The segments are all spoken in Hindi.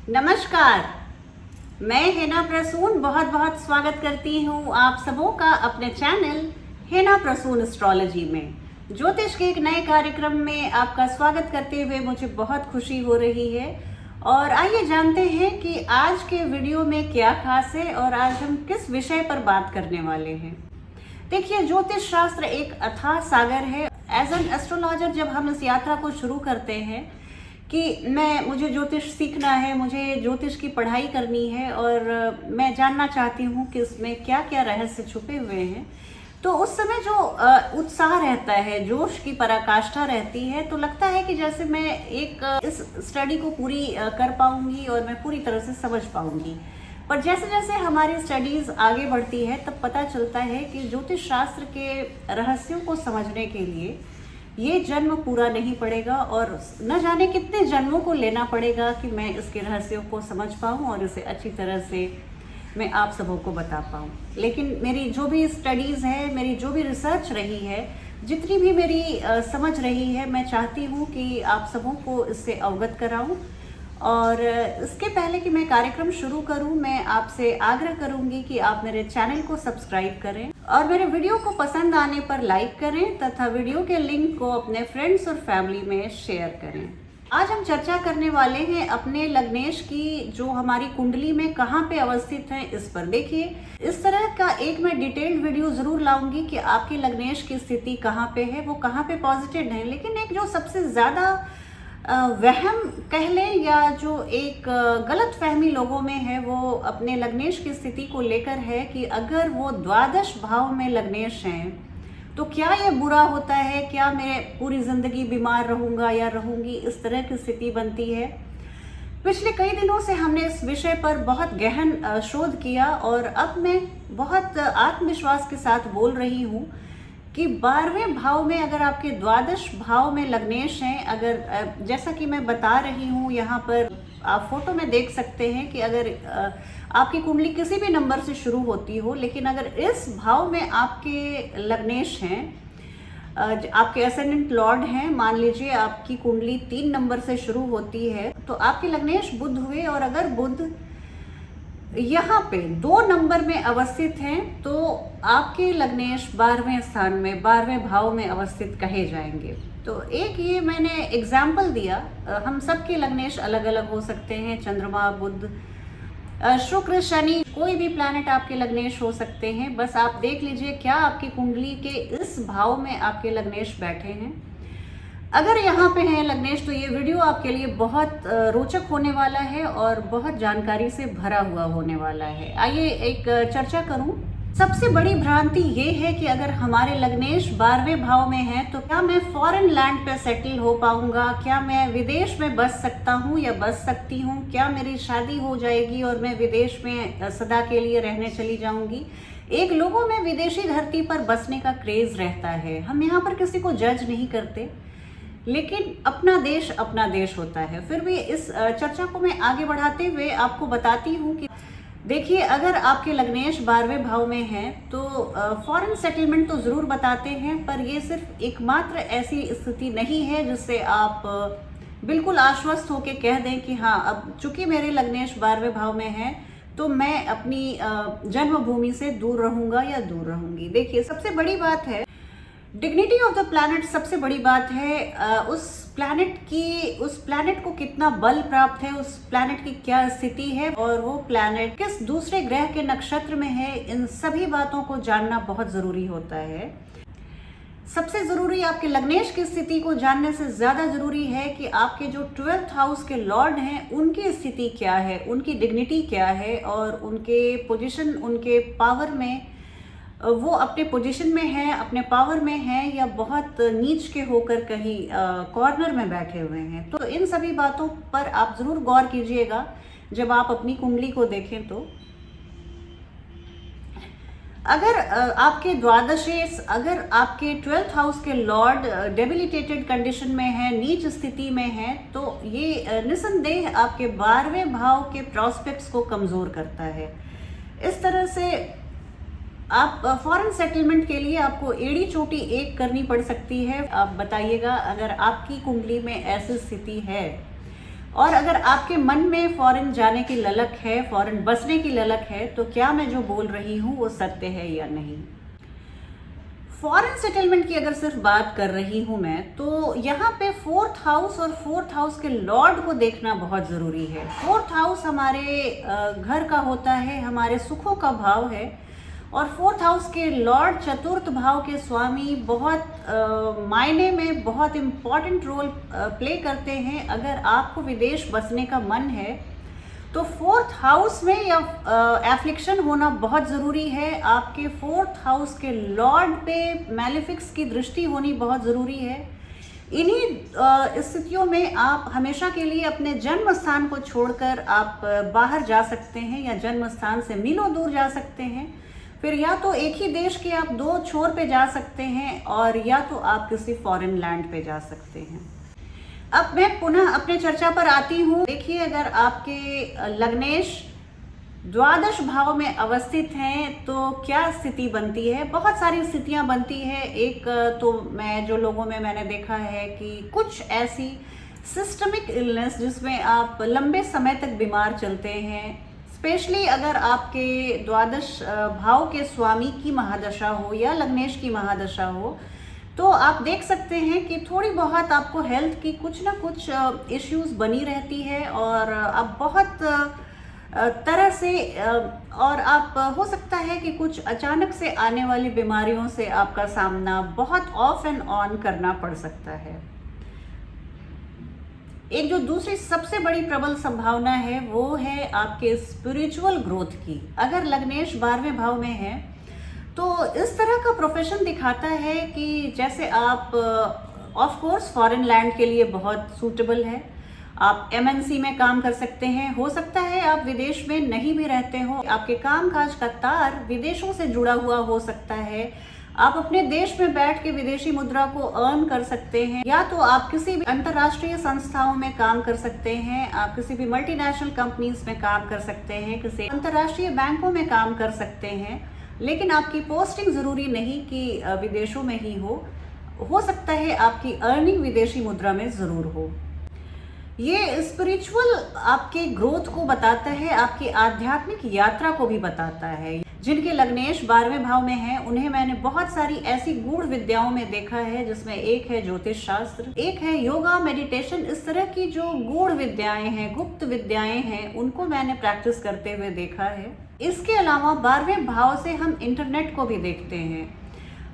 नमस्कार। मैं हेना प्रसून बहुत बहुत स्वागत करती हूँ आप सबों का अपने चैनल हेना प्रसून एस्ट्रोलॉजी में। ज्योतिष के एक नए कार्यक्रम में आपका स्वागत करते हुए मुझे बहुत खुशी हो रही है। और आइए जानते हैं कि आज के वीडियो में क्या खास है और आज हम किस विषय पर बात करने वाले हैं। देखिए, ज्योतिष शास्त्र एक अथाह सागर है। एज एन एस्ट्रोलॉजर जब हम इस यात्रा को शुरू करते हैं कि मुझे ज्योतिष सीखना है, मुझे ज्योतिष की पढ़ाई करनी है और मैं जानना चाहती हूँ कि इसमें क्या क्या रहस्य छुपे हुए हैं, तो उस समय जो उत्साह रहता है, जोश की पराकाष्ठा रहती है, तो लगता है कि जैसे मैं इस स्टडी को पूरी कर पाऊंगी और मैं पूरी तरह से समझ पाऊंगी। पर जैसे जैसे हमारी स्टडीज आगे बढ़ती है तब पता चलता है कि ज्योतिष शास्त्र के रहस्यों को समझने के लिए ये जन्म पूरा नहीं पड़ेगा और न जाने कितने जन्मों को लेना पड़ेगा कि मैं इसके रहस्यों को समझ पाऊँ और इसे अच्छी तरह से मैं आप सबों को बता पाऊँ। लेकिन मेरी जो भी स्टडीज़ है, मेरी जो भी रिसर्च रही है, जितनी भी मेरी समझ रही है, मैं चाहती हूँ कि आप सबों को इससे अवगत कराऊँ। और इसके पहले कि मैं कार्यक्रम शुरू करूं, मैं आपसे आग्रह करूंगी कि आप मेरे चैनल को सब्सक्राइब करें और मेरे वीडियो को पसंद आने पर लाइक करें तथा वीडियो के लिंक को अपने फ्रेंड्स और फैमिली में शेयर करें। आज हम चर्चा करने वाले हैं अपने लग्नेश की, जो हमारी कुंडली में कहाँ पे अवस्थित है, इस पर। देखिए, इस तरह का एक मैं डिटेल्ड वीडियो जरूर लाऊंगी कि आपके लग्नेश की स्थिति कहाँ पे है, वो कहाँ पे पॉजिटिव है। लेकिन एक जो सबसे ज्यादा वहम कह लें या जो एक गलत फहमी लोगों में है, वो अपने लग्नेश की स्थिति को लेकर है कि अगर वो द्वादश भाव में लग्नेश हैं तो क्या ये बुरा होता है, क्या मैं पूरी जिंदगी बीमार रहूंगा या रहूंगी, इस तरह की स्थिति बनती है। पिछले कई दिनों से हमने इस विषय पर बहुत गहन शोध किया और अब मैं बहुत आत्मविश्वास के साथ बोल रही हूँ कि 12वें भाव में अगर आपके द्वादश भाव में लग्नेश हैं, अगर जैसा कि मैं बता रही हूँ यहाँ पर आप फोटो में देख सकते हैं कि अगर आपकी कुंडली किसी भी नंबर से शुरू होती हो, लेकिन अगर इस भाव में आपके लग्नेश हैं, आपके असेंडेंट लॉर्ड हैं, मान लीजिए आपकी कुंडली 3 नंबर से शुरू होती है, तो आपके लग्नेश बुध हुए। और अगर बुध यहाँ पे 2 नंबर में अवस्थित हैं तो आपके लग्नेश 12वें स्थान में, 12वें भाव में अवस्थित कहे जाएंगे। तो एक ये मैंने एग्जाम्पल दिया। हम सबके लग्नेश अलग अलग हो सकते हैं। चंद्रमा, बुध, शुक्र, शनि, कोई भी प्लैनेट आपके लग्नेश हो सकते हैं। बस आप देख लीजिए क्या आपकी कुंडली के इस भाव में आपके लग्नेश बैठे हैं। अगर यहाँ पे है लग्नेश तो ये वीडियो आपके लिए बहुत रोचक होने वाला है और बहुत जानकारी से भरा हुआ होने वाला है। आइए एक चर्चा करूं। सबसे बड़ी भ्रांति ये है कि अगर हमारे लग्नेश 12वें भाव में है तो क्या मैं फॉरेन लैंड पे सेटल हो पाऊंगा, क्या मैं विदेश में बस सकता हूँ या बस सकती हूँ, क्या मेरी शादी हो जाएगी और मैं विदेश में सदा के लिए रहने चली जाऊंगी। एक लोगों में विदेशी धरती पर बसने का क्रेज रहता है। हम यहाँ पर किसी को जज नहीं करते, लेकिन अपना देश होता है। फिर भी इस चर्चा को मैं आगे बढ़ाते हुए आपको बताती हूँ कि देखिए, अगर आपके लग्नेश 12वें भाव में है तो फॉरेन सेटलमेंट तो ज़रूर बताते हैं, पर ये सिर्फ एकमात्र ऐसी स्थिति नहीं है जिससे आप बिल्कुल आश्वस्त होकर कह दें कि हाँ, अब चूंकि मेरे लग्नेश 12वें भाव में है तो मैं अपनी जन्मभूमि से दूर रहूंगा या दूर रहूंगी। देखिए, सबसे बड़ी बात है डिग्निटी ऑफ द प्लैनेट। सबसे बड़ी बात है उस प्लैनेट को कितना बल प्राप्त है, उस प्लैनेट की क्या स्थिति है और वो प्लैनेट किस दूसरे ग्रह के नक्षत्र में है। इन सभी बातों को जानना बहुत जरूरी होता है। सबसे जरूरी आपके लग्नेश की स्थिति को जानने से ज्यादा जरूरी है कि आपके जो 12th हाउस के लॉर्ड हैं उनकी स्थिति क्या है, उनकी डिग्निटी क्या है और उनके पोजीशन, उनके पावर में, वो अपने पोजीशन में है, अपने पावर में है या बहुत नीच के होकर कहीं कॉर्नर में बैठे हुए हैं। तो इन सभी बातों पर आप जरूर गौर कीजिएगा जब आप अपनी कुंडली को देखें। तो अगर आपके द्वादशेश, अगर आपके 12th हाउस के लॉर्ड डेबिलिटेटेड कंडीशन में है, नीच स्थिति में है, तो ये निसंदेह आपके 12वें भाव के प्रॉस्पेक्ट्स को कमजोर करता है। इस तरह से आप फॉरेन सेटलमेंट के लिए आपको एड़ी चोटी एक करनी पड़ सकती है। आप बताइएगा अगर आपकी कुंडली में ऐसी स्थिति है और अगर आपके मन में फॉरेन जाने की ललक है, फॉरेन बसने की ललक है, तो क्या मैं जो बोल रही हूँ वो सत्य है या नहीं। फॉरेन सेटलमेंट की अगर सिर्फ बात कर रही हूँ मैं, तो यहाँ पे फोर्थ हाउस और फोर्थ हाउस के लॉर्ड को देखना बहुत ज़रूरी है। फोर्थ हाउस हमारे घर का होता है, हमारे सुखों का भाव है, और फोर्थ हाउस के लॉर्ड चतुर्थ भाव के स्वामी बहुत मायने में बहुत इम्पॉर्टेंट रोल प्ले करते हैं। अगर आपको विदेश बसने का मन है तो फोर्थ हाउस में या एफ्लिक्शन होना बहुत ज़रूरी है। आपके फोर्थ हाउस के लॉर्ड पे मैलेफिक्स की दृष्टि होनी बहुत ज़रूरी है। इन्हीं स्थितियों में आप हमेशा के लिए अपने जन्म स्थान को छोड़कर आप बाहर जा सकते हैं या जन्म स्थान से मीलों दूर जा सकते हैं। फिर या तो एक ही देश के आप दो छोर पे जा सकते हैं और या तो आप किसी फॉरेन लैंड पे जा सकते हैं। अब मैं पुनः अपने चर्चा पर आती हूँ। देखिए, अगर आपके लग्नेश द्वादश भाव में अवस्थित हैं तो क्या स्थिति बनती है। बहुत सारी स्थितियाँ बनती है। एक तो मैं जो लोगों में मैंने देखा है कि कुछ ऐसी सिस्टमिक इलनेस जिसमें आप लंबे समय तक बीमार चलते हैं, स्पेशली अगर आपके द्वादश भाव के स्वामी की महादशा हो या लग्नेश की महादशा हो, तो आप देख सकते हैं कि थोड़ी बहुत आपको हेल्थ की कुछ ना कुछ इश्यूज बनी रहती है और आप बहुत तरह से और आप हो सकता है कि कुछ अचानक से आने वाली बीमारियों से आपका सामना बहुत ऑफ एंड ऑन करना पड़ सकता है। एक जो दूसरी सबसे बड़ी प्रबल संभावना है वो है आपके स्पिरिचुअल ग्रोथ की। अगर लग्नेश 12वें भाव में है तो इस तरह का प्रोफेशन दिखाता है कि जैसे आप ऑफ कोर्स फॉरेन लैंड के लिए बहुत सूटेबल है। आप एमएनसी में काम कर सकते हैं। हो सकता है आप विदेश में नहीं भी रहते हो, आपके कामकाज का तार विदेशों से जुड़ा हुआ हो सकता है। आप अपने देश में बैठ के विदेशी मुद्रा को अर्न कर सकते हैं, या तो आप किसी भी अंतर्राष्ट्रीय संस्थाओं में काम कर सकते हैं, आप किसी भी मल्टीनेशनल कंपनीज में काम कर सकते हैं, किसी अंतर्राष्ट्रीय बैंकों में काम कर सकते हैं। लेकिन आपकी पोस्टिंग ज़रूरी नहीं कि विदेशों में ही हो सकता है आपकी अर्निंग विदेशी मुद्रा में ज़रूर हो। ये स्पिरिचुअल आपके ग्रोथ को बताता है, आपकी आध्यात्मिक यात्रा को भी बताता है। जिनके लग्नेश 12वें भाव में है उन्हें मैंने बहुत सारी ऐसी गूढ़ विद्याओं में देखा है, जिसमें एक है ज्योतिष शास्त्र, एक है योगा, मेडिटेशन। इस तरह की जो गूढ़ विद्याएं हैं, गुप्त विद्याएं हैं, उनको मैंने प्रैक्टिस करते हुए देखा है। इसके अलावा 12वें भाव से हम इंटरनेट को भी देखते हैं।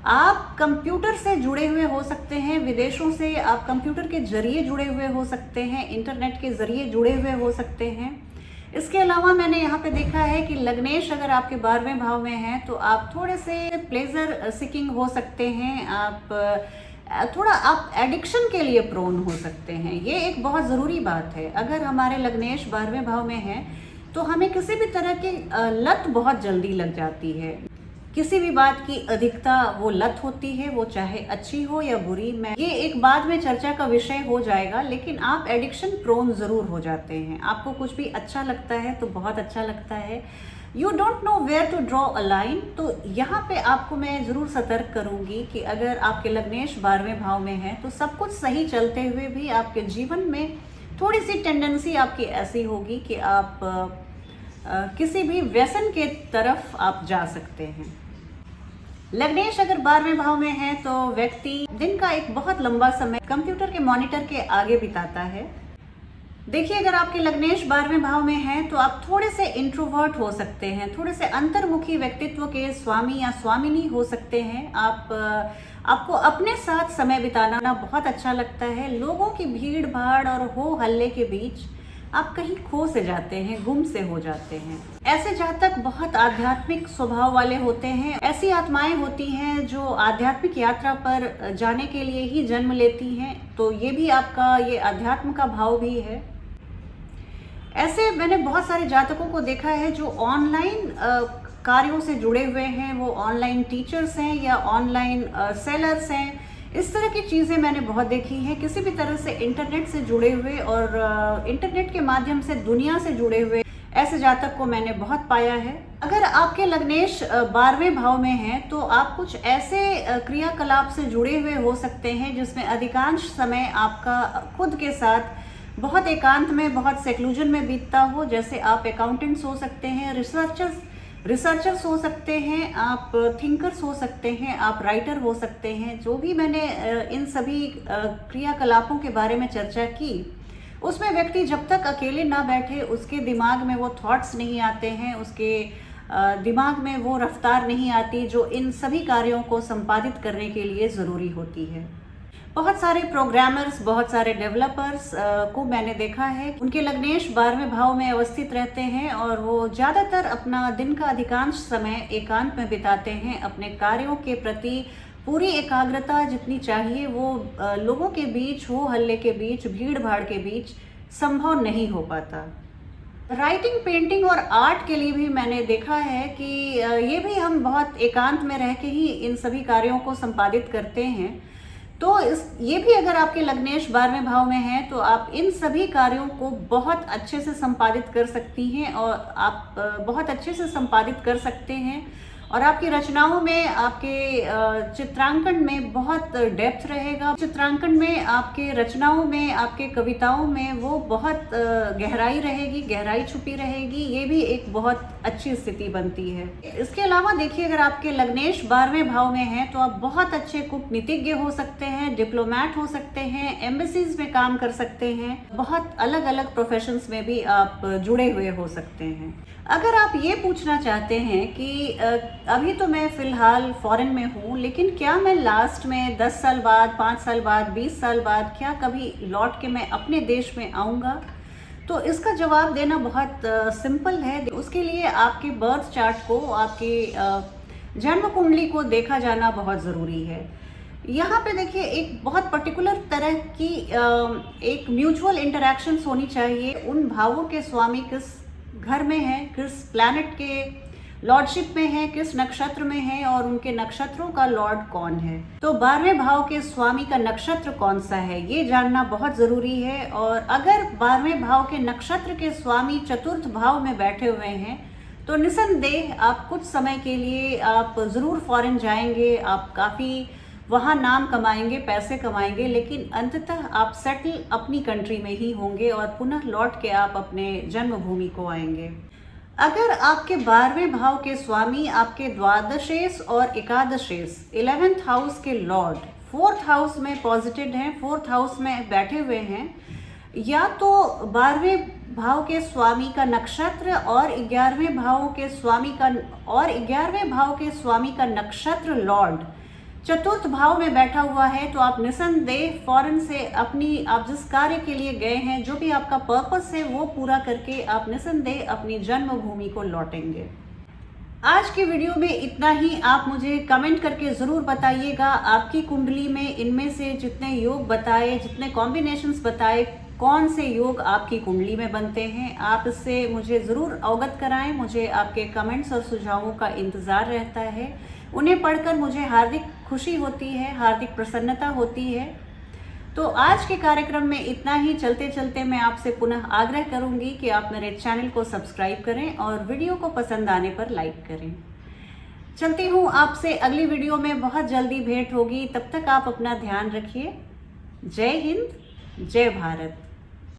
आप कंप्यूटर से जुड़े हुए हो सकते हैं, विदेशों से आप कंप्यूटर के जरिए जुड़े हुए हो सकते हैं, इंटरनेट के जरिए जुड़े हुए हो सकते हैं। इसके अलावा मैंने यहाँ पे देखा है कि लग्नेश अगर आपके 12वें भाव में है तो आप थोड़े से प्लेजर सीकिंग हो सकते हैं, आप एडिक्शन के लिए प्रोन हो सकते हैं। ये एक बहुत ज़रूरी बात है। अगर हमारे लग्नेश 12वें भाव में है तो हमें किसी भी तरह की लत बहुत जल्दी लग जाती है। किसी भी बात की अधिकता वो लत होती है, वो चाहे अच्छी हो या बुरी। मैं ये एक बाद में चर्चा का विषय हो जाएगा, लेकिन आप एडिक्शन प्रोन ज़रूर हो जाते हैं। आपको कुछ भी अच्छा लगता है तो बहुत अच्छा लगता है, you don't know where to draw a line. तो यहाँ पे आपको मैं ज़रूर सतर्क करूँगी कि अगर आपके लग्नेश 12वें भाव में है तो सब कुछ सही चलते हुए भी आपके जीवन में थोड़ी सी टेंडेंसी आपकी ऐसी होगी कि आप किसी भी व्यसन के तरफ आप जा सकते हैं। लग्नेश अगर 12वें भाव में है तो व्यक्ति दिन का एक बहुत लंबा समय कंप्यूटर के मॉनिटर के आगे बिताता है। देखिए, अगर आपके लग्नेश 12वें भाव में है तो आप थोड़े से इंट्रोवर्ट हो सकते हैं, थोड़े से अंतर्मुखी व्यक्तित्व के स्वामी या स्वामिनी हो सकते हैं। आपको अपने साथ समय बिताना बहुत अच्छा लगता है। लोगों की भीड़ भाड़ और हो हल्ले के बीच आप कहीं खो से जाते हैं, गुम से हो जाते हैं। ऐसे जातक बहुत आध्यात्मिक स्वभाव वाले होते हैं। ऐसी आत्माएं होती हैं जो आध्यात्मिक यात्रा पर जाने के लिए ही जन्म लेती हैं, तो ये भी आपका ये अध्यात्म का भाव भी है। ऐसे मैंने बहुत सारे जातकों को देखा है जो ऑनलाइन कार्यों से जुड़े हुए हैं, वो ऑनलाइन टीचर्स हैं या ऑनलाइन सेलर्स हैं। इस तरह की चीज़ें मैंने बहुत देखी हैं। किसी भी तरह से इंटरनेट से जुड़े हुए और इंटरनेट के माध्यम से दुनिया से जुड़े हुए ऐसे जातक को मैंने बहुत पाया है। अगर आपके लग्नेश 12वें भाव में है तो आप कुछ ऐसे क्रियाकलाप से जुड़े हुए हो सकते हैं जिसमें अधिकांश समय आपका खुद के साथ बहुत एकांत में, बहुत सेक्लूजन में बीतता हो। जैसे आप अकाउंटेंट्स हो सकते हैं, रिसर्चर्स हो सकते हैं, आप थिंकर्स हो सकते हैं, आप राइटर हो सकते हैं। जो भी मैंने इन सभी क्रियाकलापों के बारे में चर्चा की, उसमें व्यक्ति जब तक अकेले ना बैठे, उसके दिमाग में वो थॉट्स नहीं आते हैं, उसके दिमाग में वो रफ्तार नहीं आती जो इन सभी कार्यों को संपादित करने के लिए ज़रूरी होती है। बहुत सारे प्रोग्रामर्स, बहुत सारे डेवलपर्स को मैंने देखा है, उनके लग्नेश 12वें भाव में अवस्थित रहते हैं और वो ज़्यादातर अपना दिन का अधिकांश समय एकांत में बिताते हैं। अपने कार्यों के प्रति पूरी एकाग्रता जितनी चाहिए वो लोगों के बीच, हो हल्ले के बीच, भीड़ भाड़ के बीच संभव नहीं हो पाता। राइटिंग, पेंटिंग और आर्ट के लिए भी मैंने देखा है कि ये भी हम बहुत एकांत में रह के ही इन सभी कार्यों को संपादित करते हैं। तो ये भी अगर आपके लग्नेश 12वें भाव में है तो आप इन सभी कार्यों को बहुत अच्छे से संपादित कर सकती हैं और आप बहुत अच्छे से संपादित कर सकते हैं। और आपकी रचनाओं में, आपके चित्रांकन में बहुत डेप्थ रहेगा। चित्रांकन में, आपके रचनाओं में, आपके कविताओं में वो बहुत गहराई रहेगी, गहराई छुपी रहेगी। ये भी एक बहुत अच्छी स्थिति बनती है। इसके अलावा देखिए, अगर आपके लग्नेश 12वें भाव में है तो आप बहुत अच्छे कूटनीतिज्ञ हो सकते हैं, डिप्लोमैट हो सकते हैं, एम्बेसीज में काम कर सकते हैं, बहुत अलग अलग प्रोफेशंस में भी आप जुड़े हुए हो सकते हैं। अगर आप ये पूछना चाहते हैं कि अभी तो मैं फ़िलहाल फॉरेन में हूँ, लेकिन क्या मैं लास्ट में 10 साल बाद, 5 साल बाद, 20 साल बाद क्या कभी लौट के मैं अपने देश में आऊँगा? तो इसका जवाब देना बहुत सिंपल है। उसके लिए आपके बर्थ चार्ट को, आपकी जन्म कुंडली को देखा जाना बहुत ज़रूरी है। यहाँ पे देखिए, एक बहुत पर्टिकुलर तरह की एक म्यूचुअल इंटरैक्शंस होनी चाहिए। उन भावों के स्वामी किस घर में है, किस प्लैनेट के लॉर्डशिप में है, किस नक्षत्र में है और उनके नक्षत्रों का लॉर्ड कौन है। तो 12वें भाव के स्वामी का नक्षत्र कौन सा है, ये जानना बहुत ज़रूरी है। और अगर 12वें भाव के नक्षत्र के स्वामी चतुर्थ भाव में बैठे हुए हैं तो निसंदेह आप कुछ समय के लिए आप ज़रूर फॉरेन जाएंगे, आप काफ़ी वहाँ नाम कमाएंगे, पैसे कमाएंगे, लेकिन अंततः आप सेटल अपनी कंट्री में ही होंगे और पुनः लौट के आप अपने जन्मभूमि को आएंगे। अगर आपके 12वें भाव के स्वामी आपके द्वादशेश और एकादशेश 11th हाउस के लॉर्ड 4th हाउस में पॉजिटेड हैं, 4th हाउस में बैठे हुए हैं, या तो 12वें भाव के स्वामी का नक्षत्र और 11वें भाव के स्वामी का नक्षत्र लॉर्ड चतुर्थ भाव में बैठा हुआ है, तो आप निसंदेह फॉरेन से आप जिस कार्य के लिए गए हैं, जो भी आपका पर्पस है, वो पूरा करके आप निसंदेह अपनी जन्मभूमि को लौटेंगे। आज की वीडियो में इतना ही। आप मुझे कमेंट करके ज़रूर बताइएगा आपकी कुंडली में इनमें से जितने योग बताए, जितने कॉम्बिनेशंस बताए, कौन से योग आपकी कुंडली में बनते हैं। आप इससे मुझे ज़रूर अवगत कराएं। मुझे आपके कमेंट्स और सुझावों का इंतज़ार रहता है। उन्हें पढ़कर मुझे हार्दिक खुशी होती है, हार्दिक प्रसन्नता होती है। तो आज के कार्यक्रम में इतना ही। चलते चलते मैं आपसे पुनः आग्रह करूंगी कि आप मेरे चैनल को सब्सक्राइब करें और वीडियो को पसंद आने पर लाइक करें। चलती हूँ, आपसे अगली वीडियो में बहुत जल्दी भेंट होगी। तब तक आप अपना ध्यान रखिए। जय हिंद, जय भारत।